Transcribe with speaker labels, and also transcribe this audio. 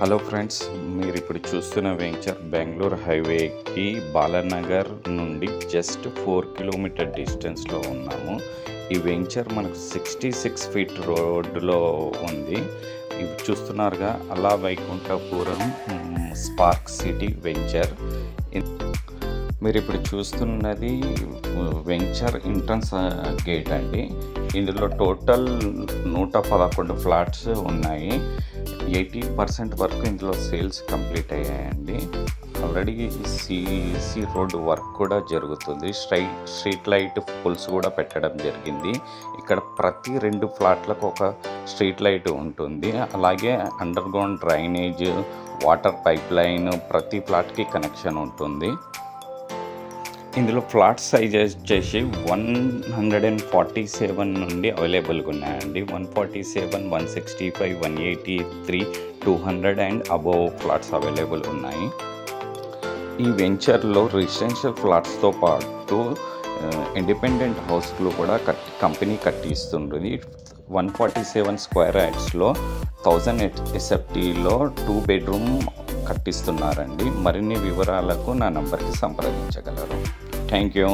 Speaker 1: Hello friends, మీరు ఇప్పుడు చూస్తున్న వెంచర్ బెంగళూరు హైవేకి బాలానగర్ నుండి జస్ట్ 4 కిలోమీటర్ డిస్టెన్స్లో ఉన్నాము. ఈ వెంచర్ మనకు 66 ఫీట్ రోడ్డులో ఉంది. ఇవి చూస్తున్నారుగా, అలా వైకుంఠపురం స్పార్క్ సిటీ వెంచర్. మీరు ఇప్పుడు చూస్తున్నది వెంచర్ ఎంట్రన్స్ గేట్ అండి. ఇందులో టోటల్ 111 ఫ్లాట్స్ ఉన్నాయి. 80% వరకు ఇందులో సేల్స్ కంప్లీట్ అయ్యాయండి. ఆల్రెడీ సిసి రోడ్ వర్క్ కూడా జరుగుతుంది. స్ట్రీట్ లైట్ పోల్స్ కూడా పెట్టడం జరిగింది. ఇక్కడ ప్రతి 2 ఫ్లాట్లకు ఒక స్ట్రీట్ లైట్ ఉంటుంది. అలాగే under ground drainage, water pipe line ప్రతి ఫ్లాట్కి కనెక్షన్ ఉంటుంది. ఇందులో ఫ్లాట్ సైజ్ వచ్చేసి 147 నుండి అవైలబుల్గా ఉన్నాయండి. 147, 165, 183, 200 అండ్ అబోవ్ ఫ్లాట్స్ అవైలబుల్ ఉన్నాయి. ఈ వెంచర్లో రెసిడెన్షియల్ ఫ్లాట్స్తో పాటు ఇండిపెండెంట్ హౌస్లు కూడా కంపెనీ కట్టిస్తుంది. 147 స్క్వేర్ యార్డ్స్లో 1000 SFTలో 2 బెడ్రూమ్ కట్టిస్తున్నారండి. మరిన్ని వివరాలకు నా నంబర్కి సంప్రదించగలరు. Thank you.